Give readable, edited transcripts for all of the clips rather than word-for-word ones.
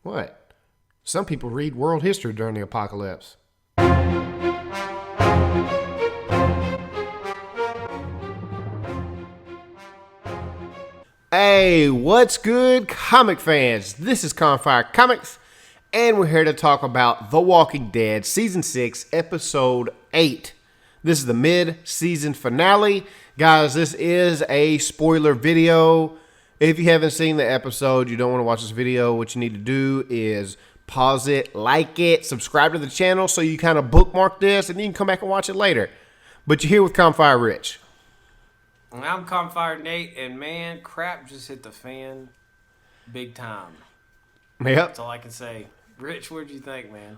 What? Some people read world history during the apocalypse. Hey, what's good, comic fans? This is Confire Comics, and we're here to talk about The Walking Dead Season 6, Episode 8. This is the mid-season finale. Guys, this is a spoiler video. If you haven't seen the episode, you don't want to watch this video, what you need to do is pause it, like it, subscribe to the channel so you kind of bookmark this, and you can come back and watch it later. But you're here with Confire Rich. I'm Confire Nate, and man, crap just hit the fan big time. Yep. That's all I can say. Rich, what'd you think, man?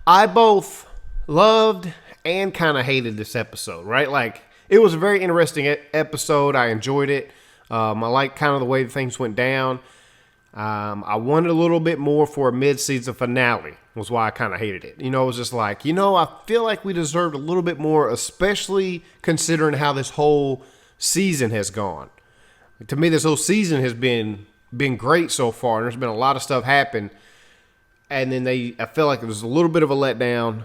I both loved and kind of hated this episode, right? Like, it was a very interesting episode. I enjoyed it. I liked kind of the way things went down. I wanted a little bit more for a mid-season finale, was why I kind of hated it. You know, it was just like, I feel like we deserved a little bit more, especially considering how this whole season has gone. To me, this whole season has been great so far, and there's been a lot of stuff happen. And then I felt like it was a little bit of a letdown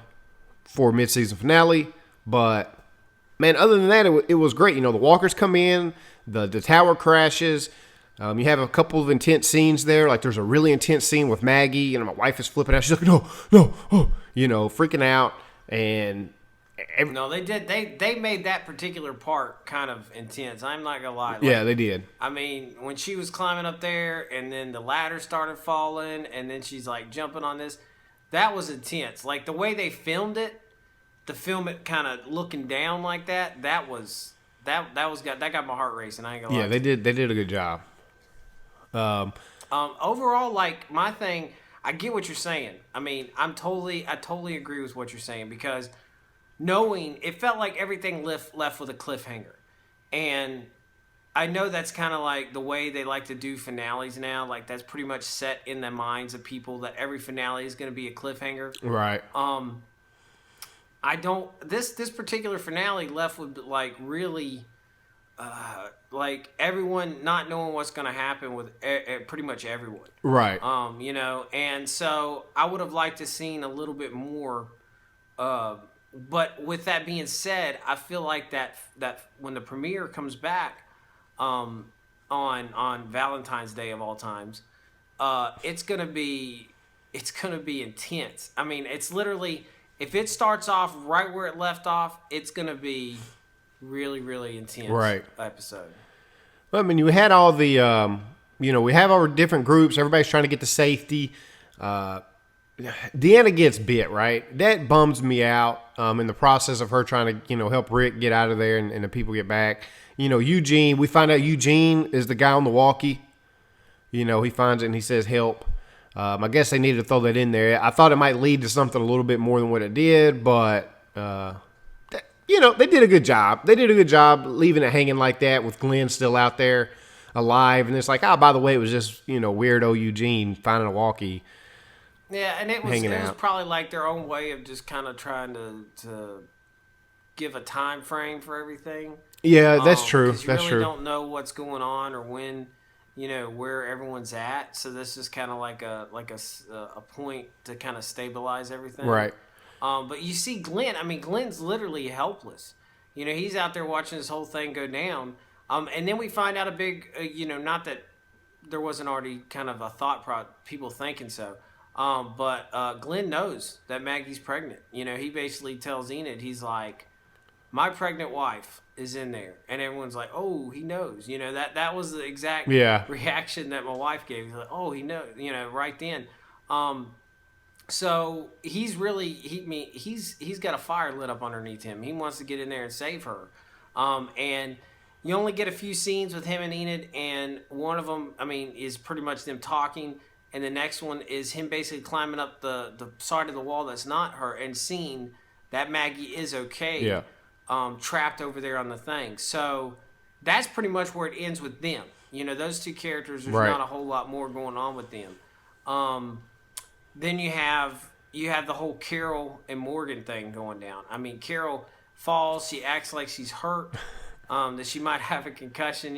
for a mid-season finale, but man, other than that, it was great. You know, the walkers come in, the tower crashes. You have a couple of intense scenes there. Like, there's a really intense scene with Maggie, and my wife is flipping out. She's like, no, oh, freaking out. And no, they did. They made that particular part kind of intense. I'm not gonna lie. Like, yeah, they did. I mean, when she was climbing up there, and then the ladder started falling, and then she's like jumping on this, that was intense. Like, the way they filmed it, to film it kind of looking down like that, that got my heart racing. I ain't gonna lie. Yeah, they did a good job. Overall, like, my thing, I get what you're saying. I mean, I totally agree with what you're saying, because knowing it felt like everything left with a cliffhanger, and I know that's kind of like the way they like to do finales now. Like, that's pretty much set in the minds of people that every finale is going to be a cliffhanger. Right. This particular finale left with, like, really, like, everyone not knowing what's going to happen with pretty much everyone. Right. And so I would have liked to seen a little bit more. But with that being said, I feel like that when the premiere comes back, on Valentine's Day of all times, it's gonna be intense. I mean, it's literally, if it starts off right where it left off, it's gonna be really, really intense. Right. Episode. Well, I mean, you had all the, we have our different groups. Everybody's trying to get to safety. Deanna gets bit, right? That bums me out. In the process of her trying to, help Rick get out of there and the people get back. Eugene, we find out Eugene is the guy on the walkie. He finds it and he says, help. I guess they needed to throw that in there. I thought it might lead to something a little bit more than what it did, but, they did a good job. They did a good job leaving it hanging like that with Glenn still out there alive. And it's like, by the way, it was just, weirdo Eugene finding a walkie. Yeah, and it was probably like their own way of just kind of trying to give a time frame for everything. Yeah, that's true. That's true. You really don't know what's going on or when, where everyone's at. So this is kind of like a point to kind of stabilize everything. Right. But you see Glenn. I mean, Glenn's literally helpless. He's out there watching this whole thing go down. And then we find out a big, not that there wasn't already kind of a people thinking so. But Glenn knows that Maggie's pregnant. He basically tells Enid, he's like, my pregnant wife is in there. And everyone's like, oh, he knows. That was the exact reaction that my wife gave. He's like, oh, he knows, right then. So he's really, he's got a fire lit up underneath him. He wants to get in there and save her. And you only get a few scenes with him and Enid, and one of them, is pretty much them talking. And the next one is him basically climbing up the side of the wall that's not her and seeing that Maggie is okay. Yeah. Trapped over there on the thing. So that's pretty much where it ends with them. Those two characters, there's not a whole lot more going on with them. Then you have the whole Carol and Morgan thing going down. Carol falls. She acts like she's hurt, that she might have a concussion,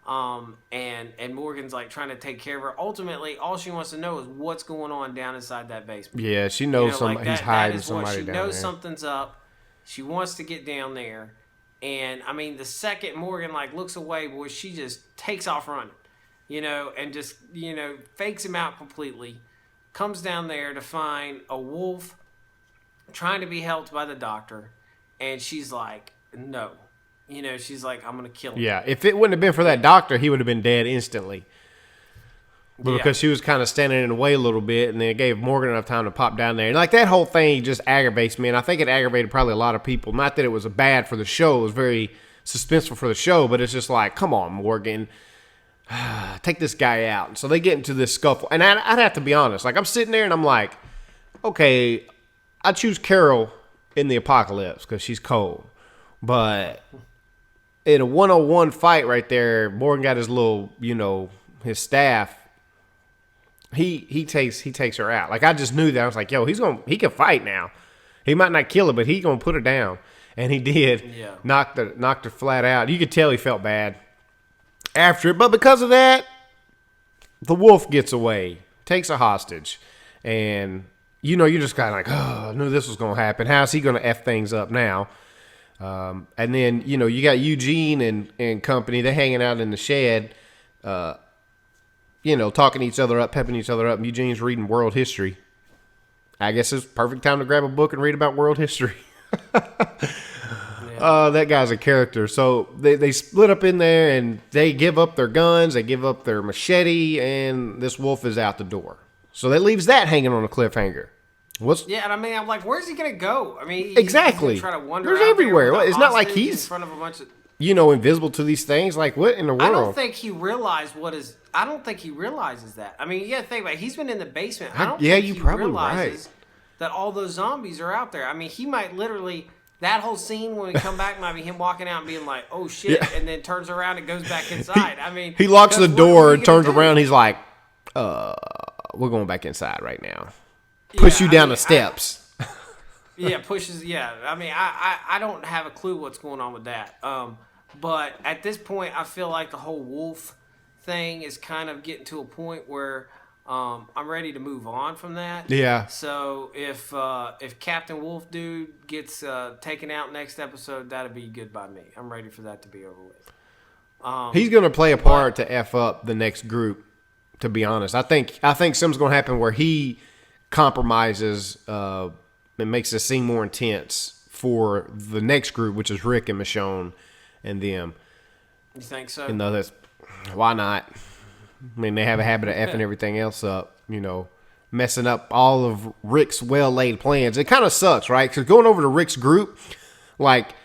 And Morgan's like trying to take care of her. Ultimately, all she wants to know is what's going on down inside that basement. Yeah, she knows he's hiding somebody down there. She knows something's up. She wants to get down there. And, I mean, the second Morgan, like, looks away, boy, she just takes off running, and just, fakes him out completely. Comes down there to find a wolf trying to be helped by the doctor. And she's like, no. She's like, I'm going to kill him. Yeah, if it wouldn't have been for that doctor, he would have been dead instantly. But because she was kind of standing in the way a little bit, and then it gave Morgan enough time to pop down there. And, like, that whole thing just aggravates me, and I think it aggravated probably a lot of people. Not that it was bad for the show. It was very suspenseful for the show, but it's just like, come on, Morgan. Take this guy out. And so they get into this scuffle. And I'd have to be honest. Like, I'm sitting there, and I'm like, okay, I choose Carol in the apocalypse because she's cold. But in a 1-on-1 fight right there, Morgan got his little, his staff. He takes her out. Like, I just knew that. I was like, yo, he can fight now. He might not kill her, but he's gonna put her down. And he did. Yeah. Knocked her flat out. You could tell he felt bad after it. But because of that, the wolf gets away, takes a hostage. And you're just kind of like, oh, I knew this was gonna happen. How's he gonna F things up now? And then, you got Eugene and company. They're hanging out in the shed, talking each other up, pepping each other up. And Eugene's reading world history. I guess it's perfect time to grab a book and read about world history. That guy's a character. So they split up in there, and they give up their guns. They give up their machete, and this wolf is out the door. So that leaves that hanging on a cliffhanger. And I mean, I'm like, where's he gonna go? I mean, exactly. He's try to wander There's out everywhere. there It's not like he's in front of a bunch of, invisible to these things. Like, what in the world? I don't think he realized I don't think he realizes that. I mean, you gotta think about it. He's been in the basement. I don't think he realizes that all those zombies are out there. I mean, he might literally, that whole scene when we come back might be him walking out and being like, oh shit, and then turns around and goes back inside. He locks the door and turns around. He's like, we're going back inside right now. Push you down the steps. Pushes. Yeah, I mean, I don't have a clue what's going on with that. But at this point, I feel like the whole wolf thing is kind of getting to a point where I'm ready to move on from that. Yeah. So if Captain Wolf dude gets taken out next episode, that'd be good by me. I'm ready for that to be over with. He's going to play a part to F up the next group. To be honest, I think something's going to happen where he compromises and makes the scene more intense for the next group, which is Rick and Michonne and them. You think so? And others, why not? I mean, they have a habit of effing everything else up, messing up all of Rick's well-laid plans. It kind of sucks, right? Because going over to Rick's group, like,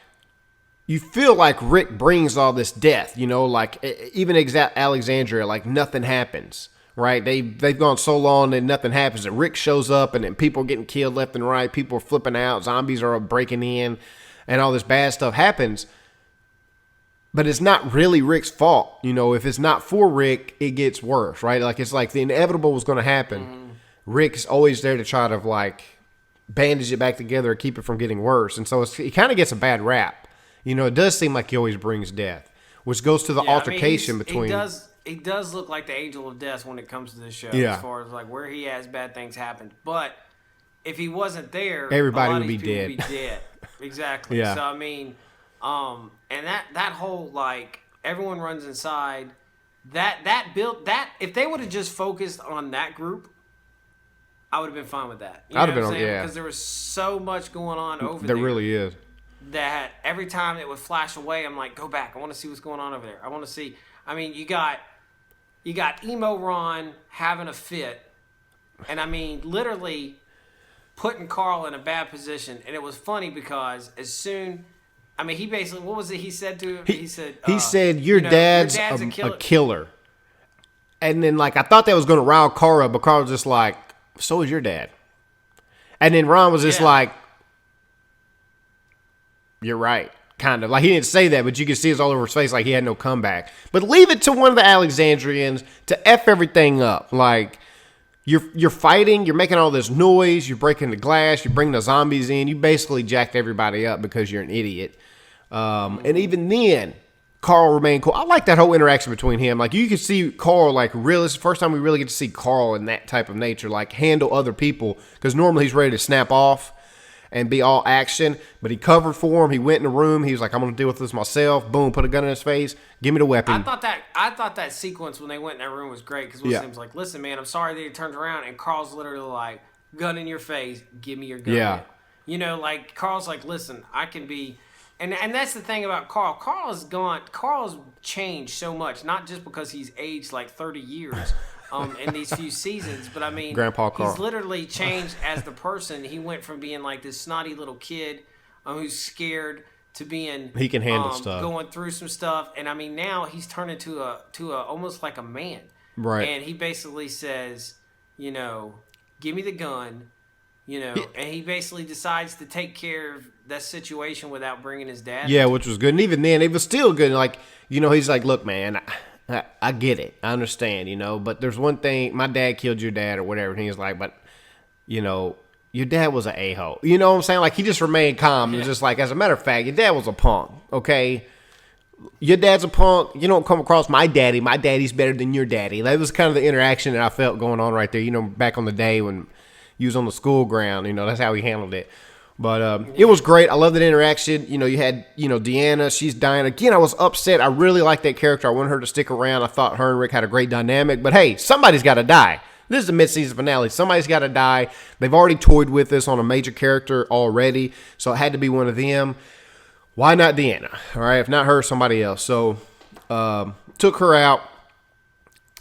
you feel like Rick brings all this death, like even Alexandria, like nothing happens. Right, they've gone so long and nothing happens. And Rick shows up, and then people are getting killed left and right. People are flipping out. Zombies are breaking in, and all this bad stuff happens. But it's not really Rick's fault. If it's not for Rick, it gets worse. Right, like it's like the inevitable was going to happen. Mm-hmm. Rick's always there to try to like bandage it back together and keep it from getting worse. And so he kind of gets a bad rap. It does seem like he always brings death, which goes to the altercation between. He does look like the angel of death when it comes to this show, as far as like where he has bad things happen. But if he wasn't there, everybody would be dead. Would be dead. Exactly. Yeah. So I mean, and that whole like everyone runs inside. That built that if they would have just focused on that group, I would have been fine with that. I'd have been because there was so much going on over there. There really is. That every time it would flash away, I'm like, go back. I want to see what's going on over there. I want to see. I mean, you got emo Ron having a fit, and I mean, literally putting Carl in a bad position. And it was funny because as soon, I mean, he basically, what was it he said to him? He said, your dad's a killer. And then, like, I thought that was going to rile Carl up, but Carl was just like, so is your dad. And then Ron was just like, you're right. Kind of. Like, he didn't say that, but you could see it all over his face like he had no comeback. But leave it to one of the Alexandrians to F everything up. Like, you're fighting, you're making all this noise, you're breaking the glass, you're bringing the zombies in. You basically jacked everybody up because you're an idiot. And even then, Carl remained cool. I like that whole interaction between him. Like, you can see Carl, like, real. It's the first time we really get to see Carl in that type of nature, like, handle other people. Because normally he's ready to snap off and be all action. But he covered for him. He went in the room. He was like, I'm going to deal with this myself. Boom, put a gun in his face. Give me the weapon. I thought that sequence when they went in that room was great. Because Wilson was like, listen, man, I'm sorry that he turned around. And Carl's literally like, gun in your face. Give me your gun. Yeah. You know, like, Carl's like, listen, I can be... And that's the thing about Carl. Carl's changed so much, not just because he's aged like 30 years in these few seasons, but I mean, Grandpa Carl. He's literally changed as the person. He went from being like this snotty little kid who's scared to being he can handle stuff, going through some stuff, and I mean now he's turned into a almost like a man, right? And he basically says, you know, give me the gun. You know, and he basically decides to take care of that situation without bringing his dad. Yeah, which was good. And even then, it was still good. Like, you know, he's like, look, man, I get it. I understand, you know, but there's one thing. My dad killed your dad or whatever. And he's like, but, you know, your dad was an a-hole. You know what I'm saying? Like, he just remained calm. It was just like, as a matter of fact, your dad was a punk, okay? Your dad's a punk. You don't come across my daddy. My daddy's better than your daddy. That was kind of the interaction that I felt going on right there, you know, back on the day when he was on the school ground, you know, that's how he handled it. But it was great. I love that interaction. You know, you had, you know, Deanna. She's dying. Again, I was upset. I really liked that character. I wanted her to stick around. I thought her and Rick had a great dynamic. But, hey, somebody's got to die. This is the mid-season finale. Somebody's got to die. They've already toyed with this on a major character already, so it had to be one of them. Why not Deanna? All right, if not her, somebody else. So, took her out.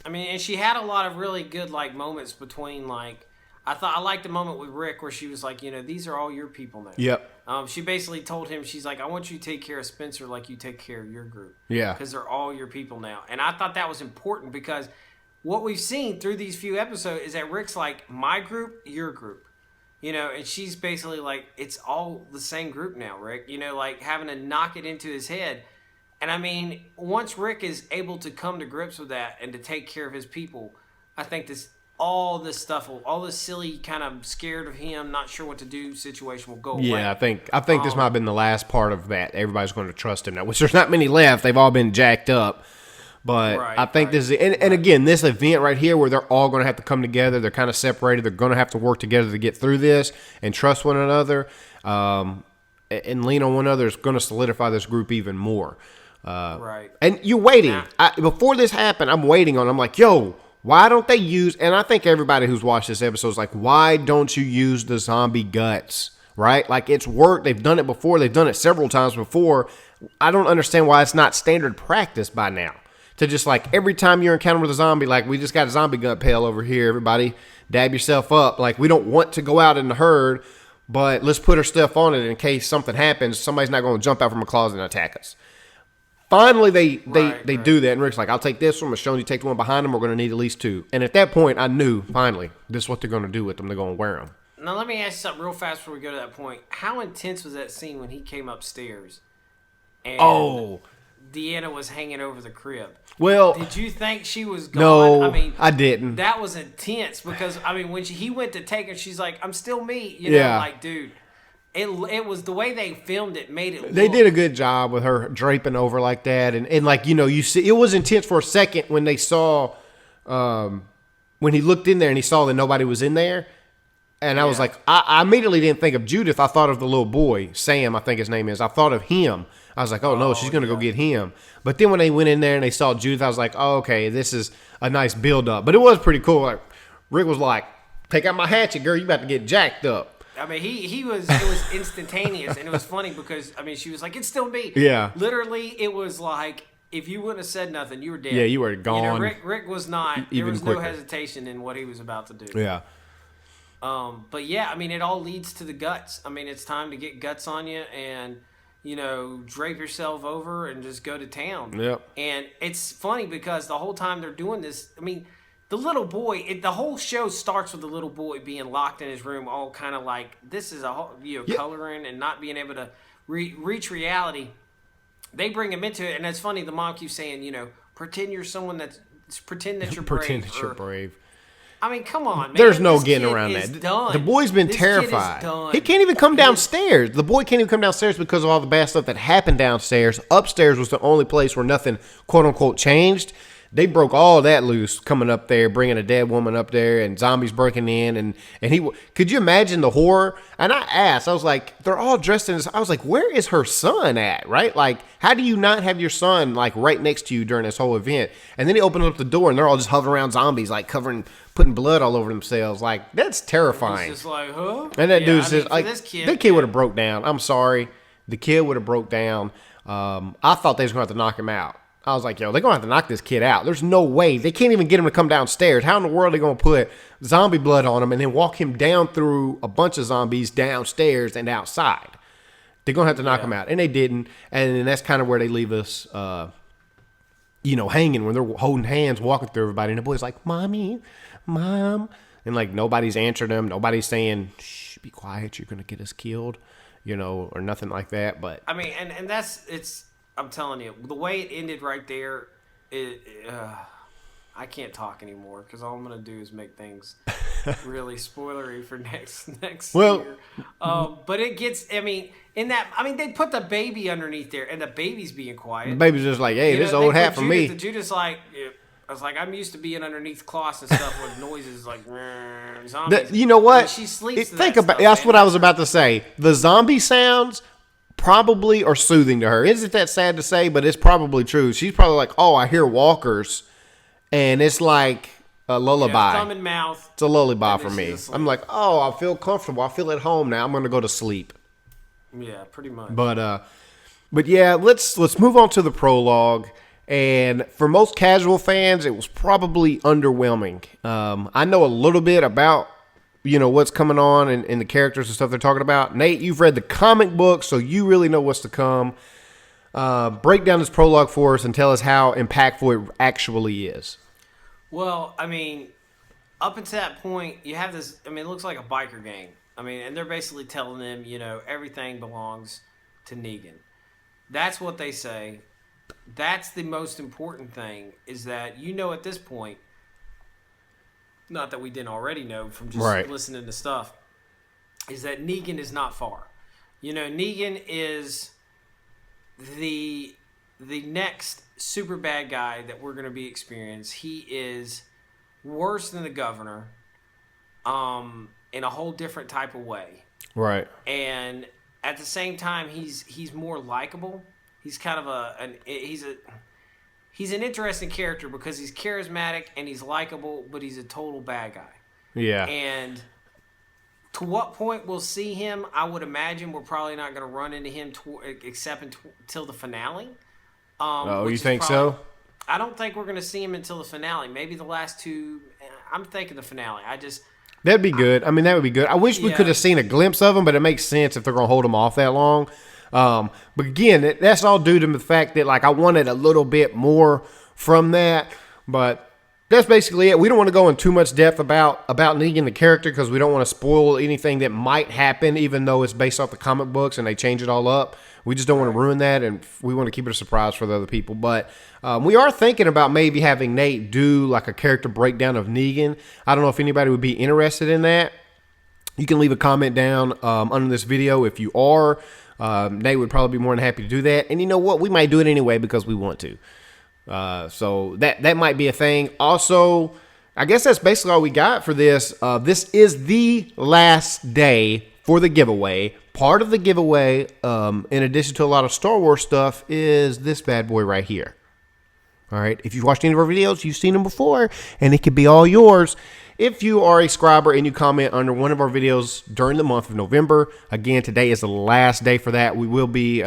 I mean, and she had a lot of really good, like, moments between, like, I liked the moment with Rick where she was like, you know, these are all your people now. Yep. She basically told him, she's like, I want you to take care of Spencer like you take care of your group. Yeah. Because they're all your people now. And I thought that was important because what we've seen through these few episodes is that Rick's like, my group, your group. You know, and she's basically like, it's all the same group now, Rick. You know, like having to knock it into his head. And I mean, once Rick is able to come to grips with that and to take care of his people, I think all this stuff, all this silly kind of scared of him, not sure what to do situation will go away. Yeah, I think this might have been the last part of that. Everybody's going to trust him now, which there's not many left. They've all been jacked up. But I think this is, and again, this event right here where they're all going to have to come together. They're kind of separated. They're going to have to work together to get through this and trust one another and lean on one another is going to solidify this group even more. Right. And you're waiting. Before this happened, I'm waiting on. I'm like, yo, why don't they use, and I think everybody who's watched this episode is like, why don't you use the zombie guts, right? Like, it's worked. They've done it before. They've done it several times before. I don't understand why it's not standard practice by now. To just, like, every time you're encountered with a zombie, like, we just got a zombie gut pail over here. Everybody dab yourself up. Like, we don't want to go out in the herd, but let's put our stuff on it in case something happens. Somebody's not going to jump out from a closet and attack us. Finally, they do that, and Rick's like, I'll take this one. Michonne, you take the one behind them. We're going to need at least two. And at that point, I knew, finally, this is what they're going to do with them. They're going to wear them. Now, let me ask you something real fast before we go to that point. How intense was that scene when he came upstairs and Deanna was hanging over the crib? Well, did you think she was gone? No, I mean, I didn't. That was intense because, I mean, when he went to take her, she's like, I'm still me. You know, like, dude. It was the way they filmed it made it look. They did a good job with her draping over like that. And like, you know, you see, it was intense for a second when they saw, when he looked in there and he saw that nobody was in there. And I was like, I immediately didn't think of Judith. I thought of the little boy, Sam, I think his name is. I thought of him. I was like, oh no, she's going to go get him. But then when they went in there and they saw Judith, I was like, oh, okay, this is a nice build up. But it was pretty cool. Like, Rick was like, take out my hatchet, girl. You about to get jacked up. I mean, it was instantaneous, and it was funny because, I mean, she was like, it's still me. Yeah. Literally, it was like, if you wouldn't have said nothing, you were dead. Yeah, you were gone. You know, Rick was not, there was quicker. no hesitation in what he was about to do. Yeah. But yeah, I mean, it all leads to the guts. I mean, it's time to get guts on you and, you know, drape yourself over and just go to town. Yep. And it's funny because the whole time they're doing this, I mean, the little boy, the whole show starts with the little boy being locked in his room, all kind of like, this is a whole, you know, coloring and not being able to reach reality. They bring him into it, and it's funny, the mom keeps saying, you know, pretend you're someone pretend that you're brave. Pretend that you're brave. I mean, come on, man. There's no This getting kid around is that. Done. The boy's been This kid is terrified. done. He can't even come downstairs. The boy can't even come downstairs because of all the bad stuff that happened downstairs. Upstairs was the only place where nothing, quote unquote, changed. They broke all that loose coming up there, bringing a dead woman up there, and zombies breaking in, and he. Could you imagine the horror? And I asked, I was like, they're all dressed in this. I was like, where is her son at? Right? Like, how do you not have your son like right next to you during this whole event? And then he opened up the door, and they're all just hovering around zombies, like putting blood all over themselves. Like, that's terrifying. He's just like, huh? And that dude's just like, this kid, that kid would have broke down. I'm sorry, the kid would have broke down. I thought they was going to have to knock him out. I was like, yo, they're going to have to knock this kid out. There's no way. They can't even get him to come downstairs. How in the world are they going to put zombie blood on him and then walk him down through a bunch of zombies downstairs and outside? They're going to have to knock him out. And they didn't. And then that's kind of where they leave us, hanging when they're holding hands, walking through everybody. And the boy's like, Mommy, Mom. And like nobody's answering them. Nobody's saying, shh, be quiet. You're going to get us killed, or nothing like that. But I mean, and it's, I'm telling you, the way it ended right there, I can't talk anymore because all I'm gonna do is make things really spoilery for next year. But it gets. I mean, they put the baby underneath there, and the baby's being quiet. The baby's just like, hey, this old hat for me. The Judith's like, I was like, I'm used to being underneath cloths and stuff with noises like zombies. You know what? And she sleeps. That's what I was about to say. The zombie sounds probably are soothing to her. Isn't that sad to say? But it's probably true. She's probably like, oh, I hear walkers, and it's like a lullaby. Thumb and mouth. It's a lullaby for me. I'm like, oh, I feel comfortable. I feel at home now. I'm going to go to sleep. Yeah, pretty much. But yeah, let's move on to the prologue. And for most casual fans, it was probably underwhelming. I know a little bit about what's coming on and the characters and stuff they're talking about. Nate, you've read the comic book, so you really know what's to come. Break down this prologue for us and tell us how impactful it actually is. Well, I mean, up until that point, you have this, it looks like a biker gang. And they're basically telling them, everything belongs to Negan. That's what they say. That's the most important thing, is that at this point, not that we didn't already know from just listening to stuff, is that Negan is not far. Negan is the next super bad guy that we're going to be experiencing. He is worse than the governor, in a whole different type of way. Right. And at the same time, he's more likable. He's kind of he's an interesting character because he's charismatic and he's likable, but he's a total bad guy. Yeah. And to what point we'll see him, I would imagine we're probably not going to run into him except until the finale. You think so? I don't think we're going to see him until the finale. Maybe the last two. I'm thinking the finale. That'd be good. That would be good. I wish we could have seen a glimpse of him, but it makes sense if they're going to hold him off that long. But again, that's all due to the fact that I wanted a little bit more from that. But that's basically it. We don't want to go in too much depth about Negan the character because we don't want to spoil anything that might happen, even though it's based off the comic books and they change it all up. We just don't want to ruin that, and we want to keep it a surprise for the other people. But we are thinking about maybe having Nate do a character breakdown of Negan. I don't know if anybody would be interested in that. You can leave a comment down under this video if you are. Nate would probably be more than happy to do that. And you know what? We might do it anyway because we want to. So that might be a thing. Also, I guess that's basically all we got for this. This is the last day for the giveaway. Part of the giveaway, in addition to a lot of Star Wars stuff, is this bad boy right here. All right. If you've watched any of our videos, you've seen them before, and it could be all yours. If you are a subscriber and you comment under one of our videos during the month of November, again, today is the last day for that. We will be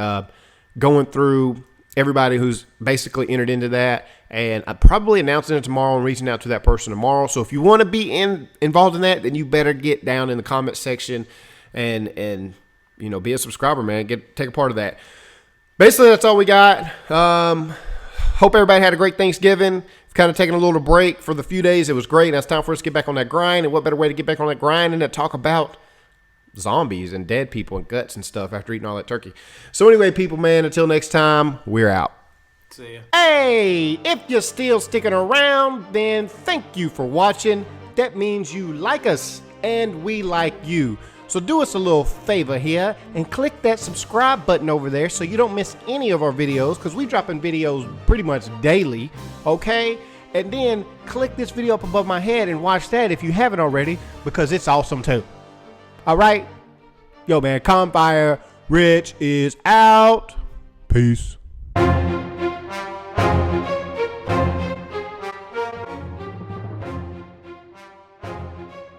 going through everybody who's basically entered into that, and I'm probably announcing it tomorrow and reaching out to that person tomorrow. So if you want to be involved in that, then you better get down in the comment section and be a subscriber, man. Take a part of that. Basically, that's all we got. Hope everybody had a great Thanksgiving. Kind of taking a little break for the few days. It was great. Now it's time for us to get back on that grind. And what better way to get back on that grind than to talk about zombies and dead people and guts and stuff after eating all that turkey. So anyway, people, man, until next time, we're out. See ya. Hey, if you're still sticking around, then thank you for watching. that means you like us and we like you. So do us a little favor here and click that subscribe button over there so you don't miss any of our videos, because we dropping videos pretty much daily, okay? And then click this video up above my head and watch that if you haven't already, because it's awesome too. All right? Yo, man, Campfire Rich is out. Peace.